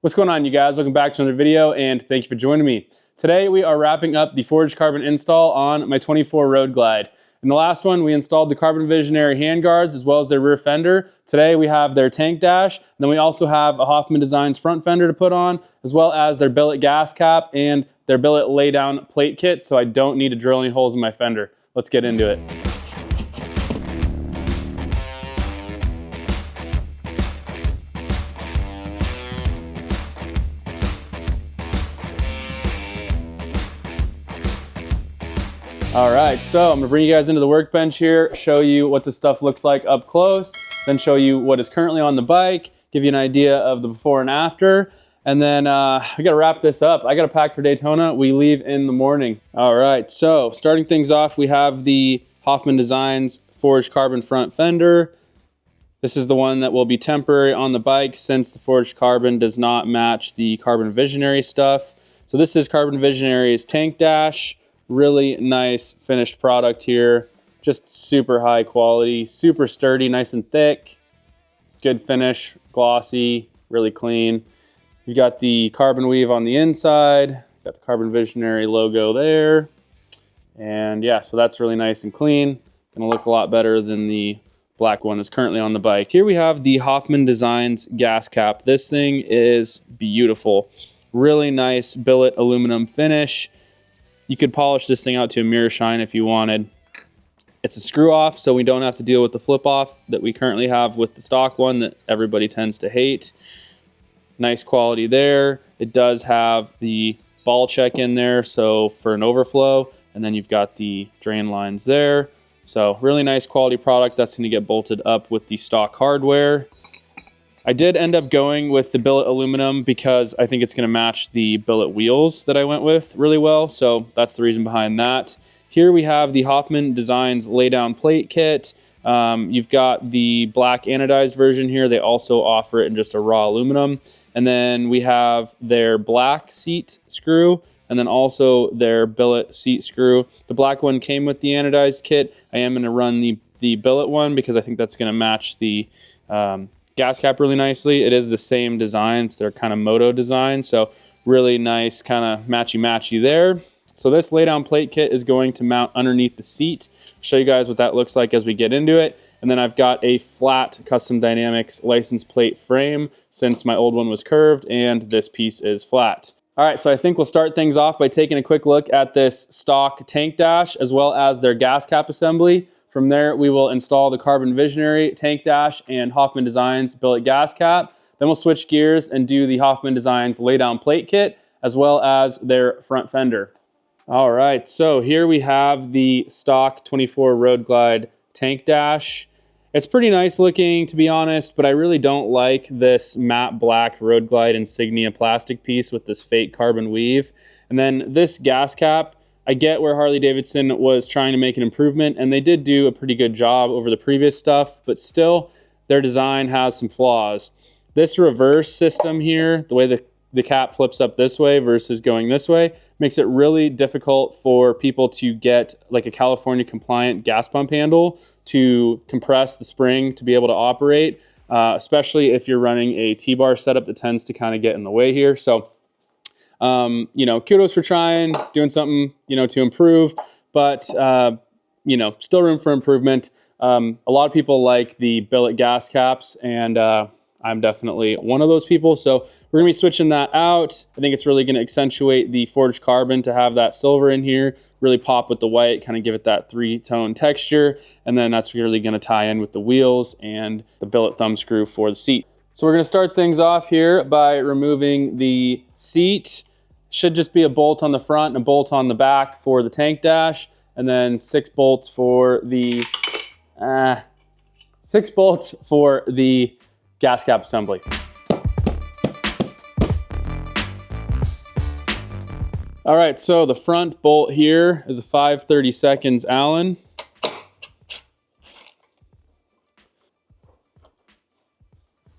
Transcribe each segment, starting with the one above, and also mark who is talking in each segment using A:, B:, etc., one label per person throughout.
A: What's going on, you guys? Welcome back to another video, and thank you for joining me. Today we are wrapping up the forged carbon install on my 24 Road Glide. In the last one, we installed the Carbon Visionary handguards as well as their rear fender. Today we have their tank dash, and then we also have a Hofmann Designs front fender to put on, as well as their billet gas cap and their billet lay-down plate kit, so I don't need to drill any holes in my fender. Let's get into it. All right, so I'm gonna bring you guys into the workbench here, show you what this stuff looks like up close, then show you what is currently on the bike, give you an idea of the before and after, and then we gotta wrap this up. I gotta pack for Daytona. We leave in the morning. All right, so starting things off, we have the Hofmann Designs forged carbon front fender. This is the one that will be temporary on the bike since the forged carbon does not match the Carbon Visionary stuff. So this is Carbon Visionary's tank dash. Really nice finished product here. Just super high quality, super sturdy, nice and thick. Good finish, glossy, really clean. You've got the carbon weave on the inside. Got the Carbon Visionary logo there. And yeah, so that's really nice and clean. Gonna look a lot better than the black one that's currently on the bike. Here we have the Hofmann Designs gas cap. This thing is beautiful. Really nice billet aluminum finish. You could polish this thing out to a mirror shine if you wanted. It's a screw off, so we don't have to deal with the flip off that we currently have with the stock one that everybody tends to hate. Nice quality there. It does have the ball check in there, so for an overflow, and then you've got the drain lines there. So really nice quality product. That's gonna get bolted up with the stock hardware. I did end up going with the billet aluminum because I think it's going to match the billet wheels that I went with really well. So that's the reason behind that. Here we have the Hofmann Designs lay-down plate kit. You've got the black anodized version here. They also offer it in just a raw aluminum. And then we have their black seat screw and then also their billet seat screw. The black one came with the anodized kit. I am going to run the billet one because I think that's going to match the gas cap really nicely. It is the same design. It's their kind of moto design. So really nice kind of matchy-matchy there. So this lay-down plate kit is going to mount underneath the seat. I'll show you guys what that looks like as we get into it. And then I've got a flat Custom Dynamics license plate frame since my old one was curved and this piece is flat. All right, so I think we'll start things off by taking a quick look at this stock tank dash as well as their gas cap assembly. From there, we will install the Carbon Visionary tank dash and Hofmann Designs billet gas cap. Then we'll switch gears and do the Hofmann Designs lay-down plate kit as well as their front fender. All right, so here we have the stock 24 Road Glide tank dash. It's pretty nice looking, to be honest, but I really don't like this matte black Road Glide insignia plastic piece with this fake carbon weave. And then this gas cap, I get where Harley Davidson was trying to make an improvement, and they did do a pretty good job over the previous stuff, but still their design has some flaws. This reverse system here, the way the cap flips up this way versus going this way, makes it really difficult for people to get like a California compliant gas pump handle to compress the spring to be able to operate, especially if you're running a T-bar setup that tends to kind of get in the way here. So you know, kudos for trying, doing something, you know, to improve, but, you know, still room for improvement. A lot of people like the billet gas caps, and I'm definitely one of those people. So we're gonna be switching that out. I think it's really gonna accentuate the forged carbon to have that silver in here, really pop with the white, kind of give it that three-tone texture. And then that's really gonna tie in with the wheels and the billet thumb screw for the seat. So we're gonna start things off here by removing the seat. Should just be a bolt on the front and a bolt on the back for the tank dash, and then 6 bolts for the gas cap assembly. All right, so the front bolt here is a 5/32 Allen.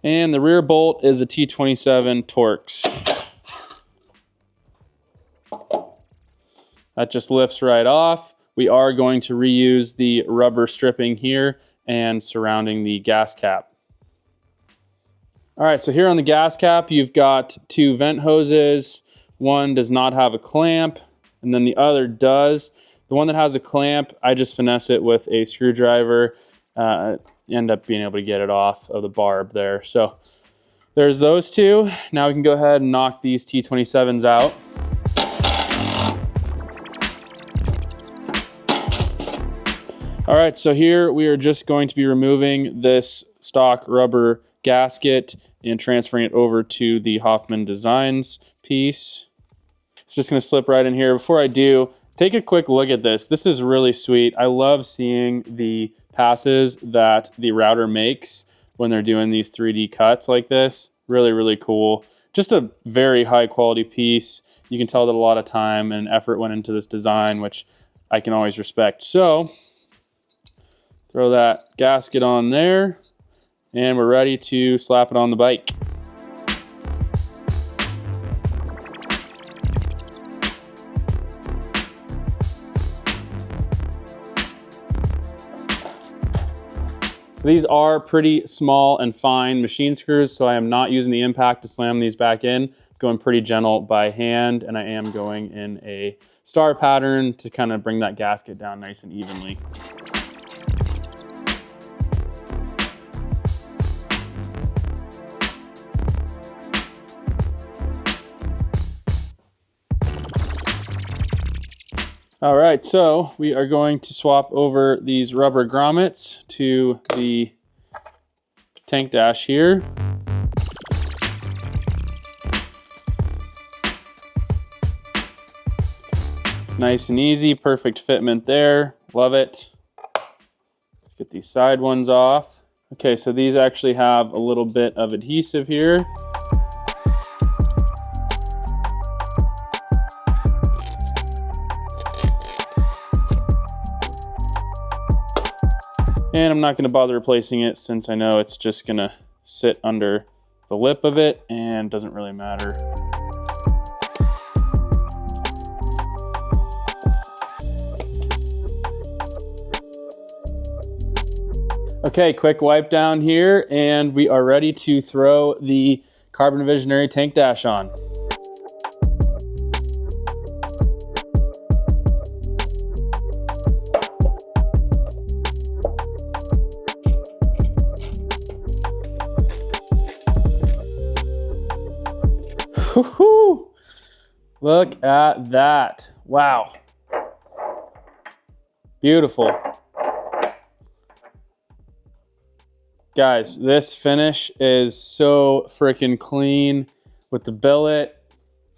A: And the rear bolt is a T27 Torx. That just lifts right off. We are going to reuse the rubber stripping here and surrounding the gas cap. All right, so here on the gas cap, you've got 2 vent hoses. One does not have a clamp, and then the other does. The one that has a clamp, I just finesse it with a screwdriver, end up being able to get it off of the barb there. So there's those 2. Now we can go ahead and knock these T27s out. All right, so here we are just going to be removing this stock rubber gasket and transferring it over to the Hofmann Designs piece. It's just gonna slip right in here. Before I do, take a quick look at this. This is really sweet. I love seeing the passes that the router makes when they're doing these 3D cuts like this. Really, really cool. Just a very high quality piece. You can tell that a lot of time and effort went into this design, which I can always respect. So, throw that gasket on there, and we're ready to slap it on the bike. So these are pretty small and fine machine screws, so I am not using the impact to slam these back in. Going pretty gentle by hand, and I am going in a star pattern to kind of bring that gasket down nice and evenly. All right, so we are going to swap over these rubber grommets to the tank dash here. Nice and easy, perfect fitment there. Love it. Let's get these side ones off. Okay, so these actually have a little bit of adhesive here. And I'm not going to bother replacing it since I know it's just going to sit under the lip of it and doesn't really matter. Okay, quick wipe down here, and we are ready to throw the Carbon Visionary tank dash on. Woohoo! Look at that. Wow. Beautiful. Guys, this finish is so freaking clean with the billet.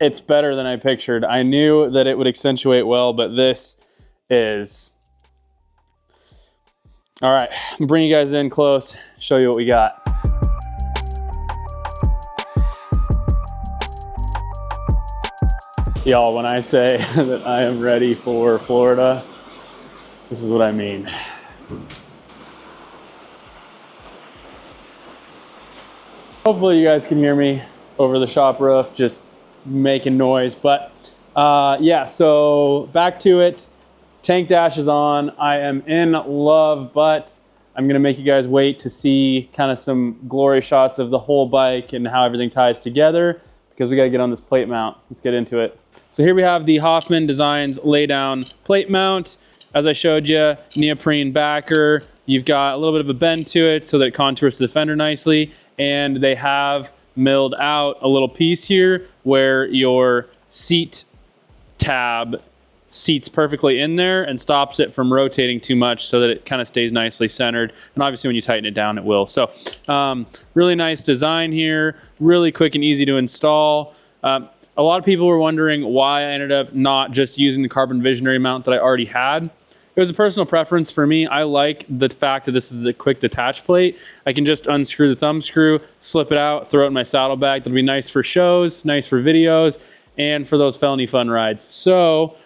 A: It's better than I pictured. I knew that it would accentuate well, but this is... All right, I'm gonna bring you guys in close, show you what we got. Y'all, when I say that I am ready for Florida, this is what I mean. Hopefully you guys can hear me over the shop roof, just making noise. But yeah, so back to it. Tank dash is on. I am in love, but I'm gonna make you guys wait to see kind of some glory shots of the whole bike and how everything ties together, because we gotta get on this plate mount. Let's get into it. So here we have the Hofmann Designs laydown plate mount. As I showed you, neoprene backer. You've got a little bit of a bend to it so that it contours the fender nicely. And they have milled out a little piece here where your seat tab seats perfectly in there and stops it from rotating too much so that it kind of stays nicely centered. And obviously when you tighten it down, it will. So really nice design here, really quick and easy to install. A lot of people were wondering why I ended up not just using the Carbon Visionary mount that I already had. It was a personal preference for me. I like the fact that this is a quick detach plate. I can just unscrew the thumb screw, slip it out, throw it in my saddlebag. That'll be nice for shows, nice for videos, and for those felony fun rides. So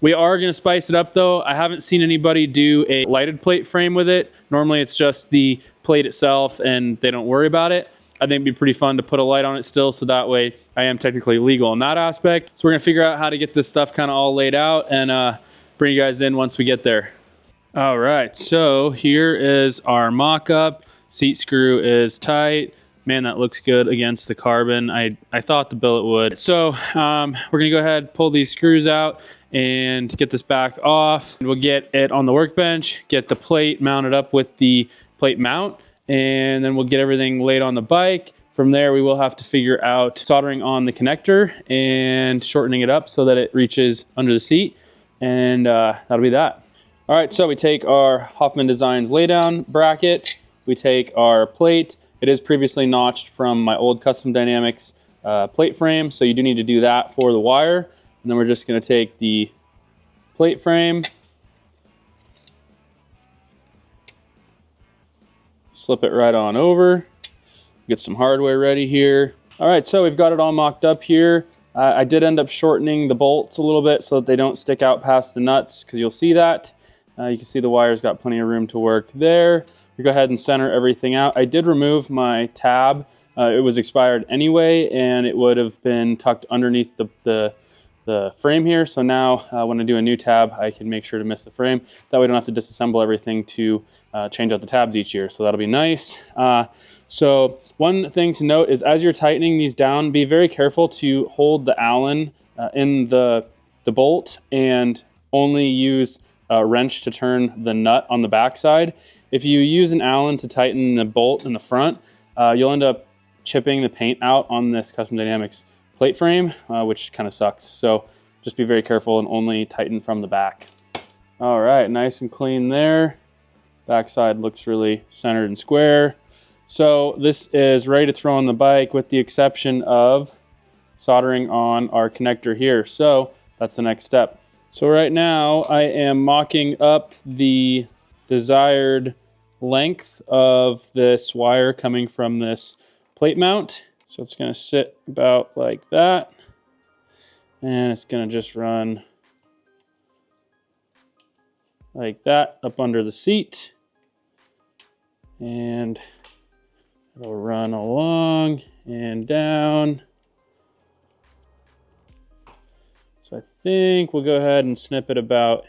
A: we are gonna spice it up though. I haven't seen anybody do a lighted plate frame with it. Normally it's just the plate itself and they don't worry about it. I think it'd be pretty fun to put a light on it still, so that way I am technically legal in that aspect. So we're gonna figure out how to get this stuff kind of all laid out and bring you guys in once we get there. All right, so here is our mock-up. Seat screw is tight. man, that looks good against the carbon. I thought the billet would. So we're gonna go ahead, pull these screws out and get this back off. We'll get it on the workbench, get the plate mounted up with the plate mount, and then we'll get everything laid on the bike. From there, we will have to figure out soldering on the connector and shortening it up so that it reaches under the seat, and that'll be that. All right, so we take our Hofmann Designs laydown bracket, we take our plate. It is previously notched from my old Custom Dynamics plate frame, so you do need to do that for the wire. And then we're just gonna take the plate frame, slip it right on over, get some hardware ready here. All right, so we've got it all mocked up here. I did end up shortening the bolts a little bit so that they don't stick out past the nuts, because you'll see that. You can see the wire's got plenty of room to work there. We go ahead and center everything out. I did remove my tab. It was expired anyway, and it would have been tucked underneath the frame here. So now when I do a new tab, I can make sure to miss the frame. That way I don't have to disassemble everything to change out the tabs each year. So that'll be nice. So one thing to note is as you're tightening these down, be very careful to hold the Allen in the bolt and only use a wrench to turn the nut on the backside. If you use an Allen to tighten the bolt in the front, you'll end up chipping the paint out on this Custom Dynamics plate frame, which kind of sucks. So just be very careful and only tighten from the back. All right, nice and clean there. Backside looks really centered and square. So this is ready to throw on the bike with the exception of soldering on our connector here. So that's the next step. So right now I am mocking up the desired length of this wire coming from this plate mount. So it's gonna sit about like that. And it's gonna just run like that up under the seat. And it'll run along and down. So I think we'll go ahead and snip it about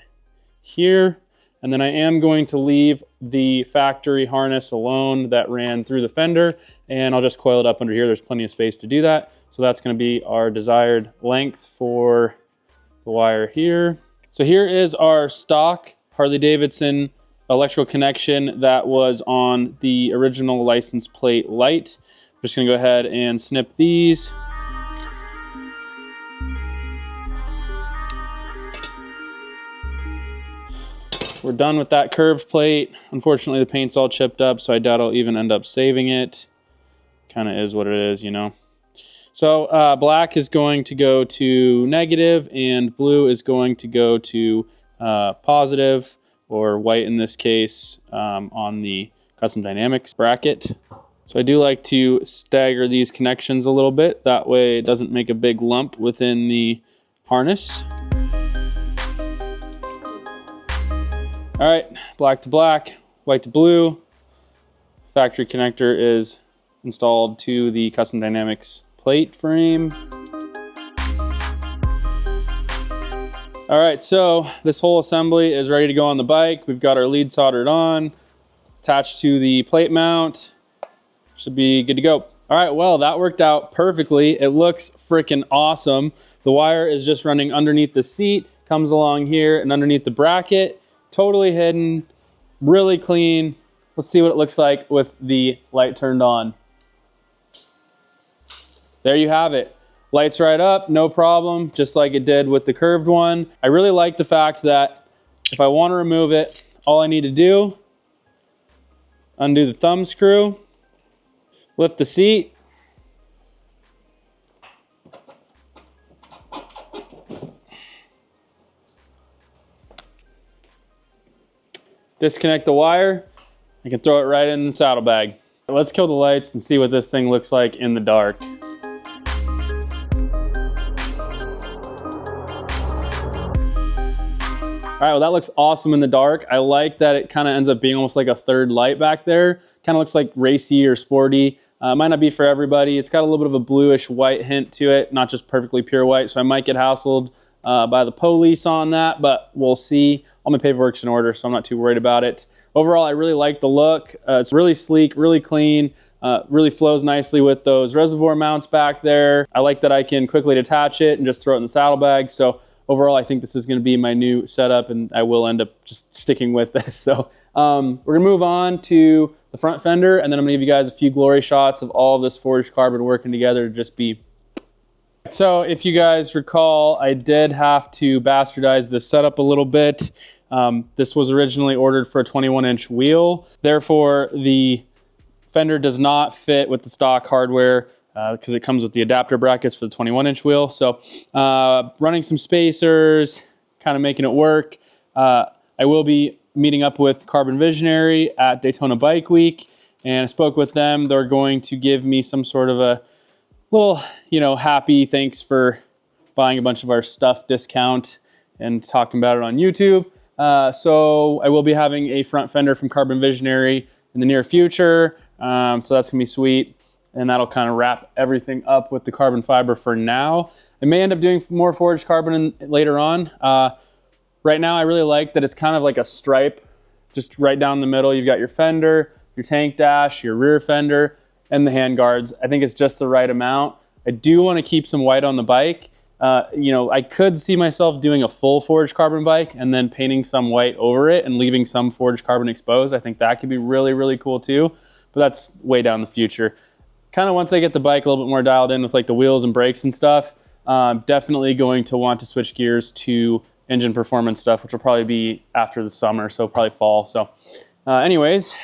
A: here. And then I am going to leave the factory harness alone that ran through the fender, and I'll just coil it up under here. There's plenty of space to do that. So that's gonna be our desired length for the wire here. So here is our stock Harley Davidson electrical connection that was on the original license plate light. I'm just gonna go ahead and snip these. We're done with that curved plate. Unfortunately, the paint's all chipped up, so I doubt I'll even end up saving it. Kind of is what it is, you know. So black is going to go to negative, and blue is going to go to positive, or white in this case, on the Custom Dynamics bracket. So I do like to stagger these connections a little bit. That way it doesn't make a big lump within the harness. All right, black to black, white to blue. Factory connector is installed to the Custom Dynamics plate frame. All right, so this whole assembly is ready to go on the bike. We've got our lead soldered on, attached to the plate mount. Should be good to go. All right, well, that worked out perfectly. It looks freaking awesome. The wire is just running underneath the seat, comes along here and underneath the bracket. Totally hidden, really clean. Let's see what it looks like with the light turned on. There you have it. Lights right up, no problem, just like it did with the curved one. I really like the fact that if I want to remove it, all I need to do, undo the thumb screw, lift the seat, disconnect the wire. I can throw it right in the saddlebag. Let's kill the lights and see what this thing looks like in the dark. All right, well, that looks awesome in the dark. I like that it kind of ends up being almost like a third light back there. Kind of looks like racy or sporty. Might not be for everybody. It's got a little bit of a bluish white hint to it, not just perfectly pure white, so I might get hassled by the police on that, but we'll see. All my paperwork's in order, so I'm not too worried about it. Overall, I really like the look. It's really sleek, really clean. Really flows nicely with those reservoir mounts back there. I like that I can quickly detach it and just throw it in the saddlebag. So overall, I think this is going to be my new setup, and I will end up just sticking with this. So we're going to move on to the front fender, and then I'm going to give you guys a few glory shots of all of this forged carbon working together to just be. So if you guys recall, I did have to bastardize this setup a little bit. This was originally ordered for a 21-inch wheel. Therefore, the fender does not fit with the stock hardware because it comes with the adapter brackets for the 21-inch wheel. So running some spacers, kind of making it work. I will be meeting up with Carbon Visionary at Daytona Bike Week, and I spoke with them. They're going to give me some sort of a little, happy thanks for buying a bunch of our stuff discount and talking about it on YouTube. So I will be having a front fender from Carbon Visionary in the near future. So that's gonna be sweet, and that'll kind of wrap everything up with the carbon fiber for now. I may end up doing more forged carbon later on. Right now, I really like that it's kind of like a stripe, just right down the middle. You've got your fender, your tank dash, your rear fender, and the hand guards. I think it's just the right amount. I do want to keep some white on the bike. I could see myself doing a full forged carbon bike and then painting some white over it and leaving some forged carbon exposed. I think that could be really, really cool too. But that's way down the future. Kind of once I get the bike a little bit more dialed in with like the wheels and brakes and stuff, I'm definitely going to want to switch gears to engine performance stuff, which will probably be after the summer, so probably fall. So anyways.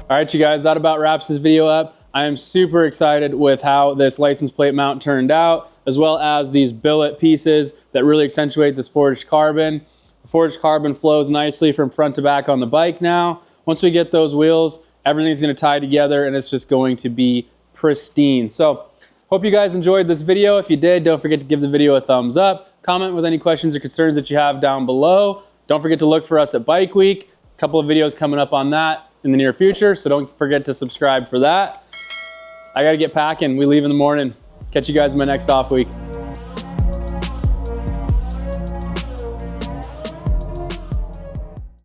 A: All right, you guys, that about wraps this video up. I am super excited with how this license plate mount turned out, as well as these billet pieces that really accentuate this forged carbon. The forged carbon flows nicely from front to back on the bike now. Once we get those wheels, everything's gonna tie together and it's just going to be pristine. So, hope you guys enjoyed this video. If you did, don't forget to give the video a thumbs up. Comment with any questions or concerns that you have down below. Don't forget to look for us at Bike Week. A couple of videos coming up on that in the near future, so don't forget to subscribe for that. I gotta get packing. We leave in the morning. Catch you guys in my next off week.